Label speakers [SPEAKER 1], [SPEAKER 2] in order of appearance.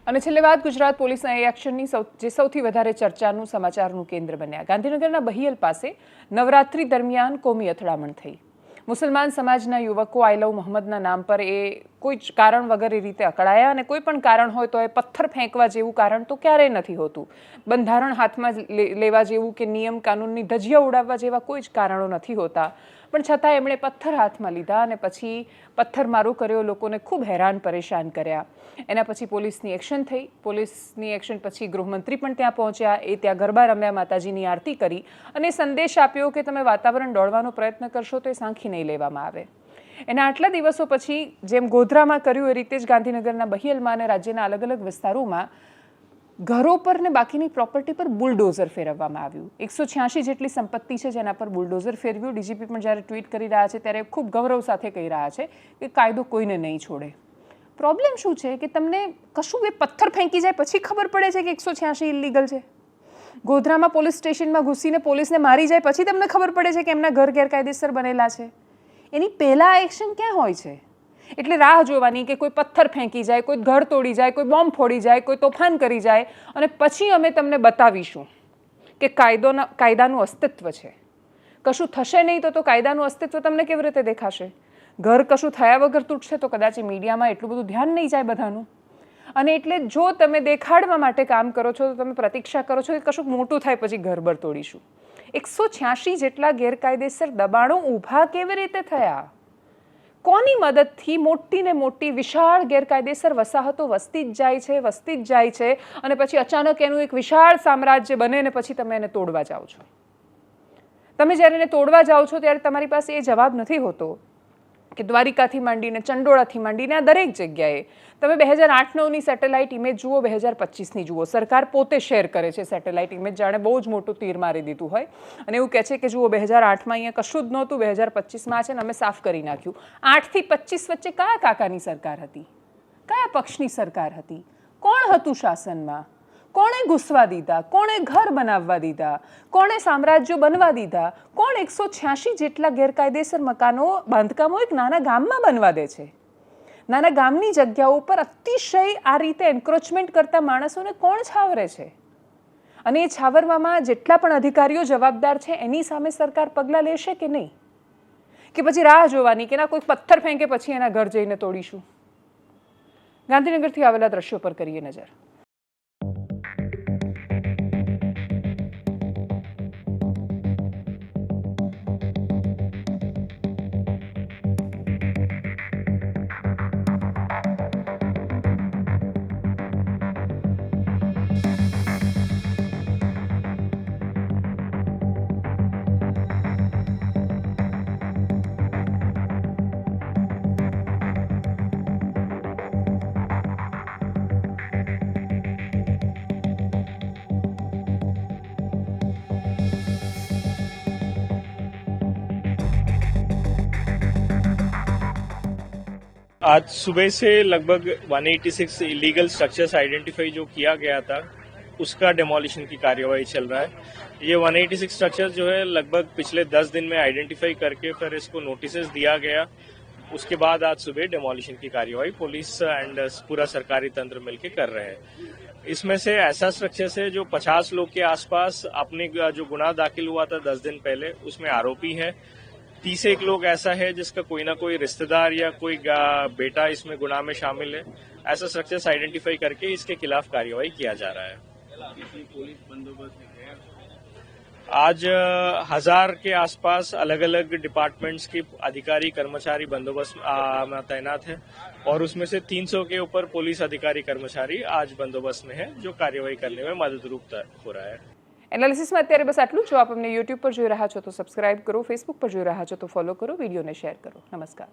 [SPEAKER 1] અને છેલ્લે વાત ગુજરાત પોલીસના એ એક્શનની જે સૌથી વધારે ચર્ચાનું સમાચારનું કેન્દ્ર બન્યા. ગાંધીનગરના બહિયલ પાસે નવરાત્રી દરમિયાન કોમી અથડામણ થઈ. મુસલમાન સમાજના યુવકો આઈ લવ મોહમ્મદના નામ પર એ કોઈ જ કારણ વગર એ રીતે અકળાયા, અને કોઈ પણ કારણ હોય તો એ પથ્થર ફેંકવા જેવું કારણ તો ક્યારેય નથી હોતું. બંધારણ હાથમાં લેવા જેવું કે નિયમ કાનૂનની ધજિયા ઉડાવવા જેવા કોઈ જ કારણો નથી હોતા, પણ છતાં એમણે પથ્થર હાથમાં લીધા અને પછી પથ્થરમારો કર્યો, લોકોને ખૂબ હેરાન પરેશાન કર્યા. એના પછી પોલીસની એક્શન થઈ. પોલીસની એક્શન પછી ગૃહમંત્રી પણ ત્યાં પહોંચ્યા. એ ત્યાં ગરબા રમ્યા, માતાજીની આરતી કરી અને સંદેશ આપ્યો કે તમે વાતાવરણ દોડવાનો પ્રયત્ન કરશો તો એ સાંખી નહીં લેવામાં આવે. એના આટલા દિવસો પછી જેમ ગોધરામાં કર્યું એ રીતે જ ગાંધીનગરના બહિયલમાં અને રાજ્યના અલગ અલગ વિસ્તારોમાં ઘરો પર ને બાકીની પ્રોપર્ટી પર બુલડોઝર ફેરવવામાં આવ્યું. 186 જેટલી સંપત્તિ છે જેના પર બુલડોઝર ફેરવ્યું. ડીજીપી પણ જ્યારે ટ્વીટ કરી રહ્યા છે ત્યારે ખૂબ ગૌરવ સાથે કહી રહ્યા છે કે કાયદો કોઈને નહીં છોડે. પ્રોબ્લેમ શું છે કે તમને કશું એ પથ્થર ફેંકી જાય પછી ખબર પડે છે કે 186 ઇલીગલ છે. ગોધરામાં પોલીસ સ્ટેશનમાં ઘૂસીને પોલીસને મારી જાય પછી તમને ખબર પડે છે કે એમના ઘર ગેરકાયદેસર બનેલા છે. એની પહેલાં એક્શન ક્યાં હોય છે? એટલે રાહ જોવાની કે કોઈ પથ્થર ફેંકી જાય, કોઈ ઘર તોડી જાય, કોઈ બોમ્બ ફોડી જાય, કોઈ તોફાન કરી જાય અને પછી અમે તમને બતાવીશું કે કાયદાનું અસ્તિત્વ છે. કશું થશે નહીં તો કાયદાનું અસ્તિત્વ તમને કેવી રીતે દેખાશે? ઘર કશું થયા વગર તૂટશે તો કદાચ મીડિયામાં એટલું બધું ધ્યાન નહીં જાય બધાનું. અને એટલે જો તમે દેખાડવા માટે કામ કરો છો તો તમે પ્રતીક્ષા કરો છો કે કશું મોટું થાય પછી ઘર બર તોડીશું. 186 જેટલા ગેરકાયદેસર દબાણો ઊભા કેવી રીતે થયા? કોની મદદથી મોટી ને મોટી વિશાળ ગેરકાયદેસર વસાહતો વસતી જ જાય છે અને પછી અચાનક એનું એક વિશાળ સામ્રાજ્ય બને ને પછી તમે એને તોડવા જાઓ છો. તમે જ્યારે એને તોડવા જાઓ છો ત્યારે તમારી પાસે એ જવાબ નથી હોતો કે દ્વારિકાથી માંડીને ચંડોળાથી માંડીને આ દરેક જગ્યાએ તમે 2008-9ની સેટેલાઇટ ઇમેજ જુઓ, 2025ની જુઓ. સરકાર પોતે શેર કરે છે સેટેલાઇટ ઇમેજ, જાણે બહુ જ મોટું તીર મારી દીધું હોય અને એવું કહે છે કે જુઓ 2008માં અહીંયા કશું જ નહોતું, 2025માં છે ને અમે સાફ કરી નાખ્યું. 8 થી 25 વચ્ચે કયા કાકાની સરકાર હતી? કયા પક્ષની સરકાર હતી? કોણ હતું શાસનમાં? કોણે ઘૂસવા દીધા? કોણે ઘર બનાવવા દીધા? કોણે સામ્રાજ્યો બનવા દીધા? કોણ 186 જેટલા ગેરકાયદેસર મકાનો બાંધકામો એક નાના ગામમાં બનવા દે છે? નાના ગામની જગ્યાઓ પર અતિશય આ રીતે એન્ક્રોચમેન્ટ કરતા માણસોને કોણ છાવરે છે? અને એ છાવરવામાં જેટલા પણ અધિકારીઓ જવાબદાર છે એની સામે સરકાર પગલાં લેશે કે નહીં? કે પછી રાહ જોવાની કે ના કોઈ પથ્થર ફેંકે પછી એના ઘર જઈને તોડીશું? ગાંધીનગરથી આવેલા દ્રશ્યો પર કરીએ નજર.
[SPEAKER 2] आज सुबह से लगभग 186 इलीगल स्ट्रक्चर्स आइडेंटिफाई जो किया गया था उसका डेमोलिशन की कार्यवाही चल रहा है. ये 186 स्ट्रक्चर्स जो है लगभग पिछले 10 दिन में आइडेंटिफाई करके फिर इसको नोटिसेस दिया गया. उसके बाद आज सुबह डेमोलिशन की कार्यवाही पुलिस एंड पूरा सरकारी तंत्र मिलकर कर रहे हैं. इसमें से ऐसा स्ट्रक्चर्स है जो 50 लोग के आसपास अपने जो गुनाह दाखिल हुआ था 10 दिन पहले उसमें आरोपी है. 31 लोग ऐसा है जिसका कोई ना कोई रिश्तेदार या कोई बेटा इसमें गुनाह में शामिल है. ऐसा स्ट्रक्चर्स आइडेंटिफाई करके इसके खिलाफ कार्यवाही किया जा रहा है. पुलिस बंदोबस्त आज 1000 के आसपास अलग अलग डिपार्टमेंट्स के अधिकारी कर्मचारी बंदोबस्त में तैनात है और उसमें से 300 के ऊपर पुलिस अधिकारी कर्मचारी आज बंदोबस्त में है जो कार्यवाही करने में मददरूप हो रहा है.
[SPEAKER 1] એનાલિસિસમાં અત્યારે બસ આટલું. જો આપ અમને યુટ્યુબ પર જોઈ રહ્યા છો તો સબસ્ક્રાઇબ કરો, ફેસબુક પર જોઈ રહ્યા છો તો ફોલો કરો, વિડીયોને શેર કરો. નમસ્કાર.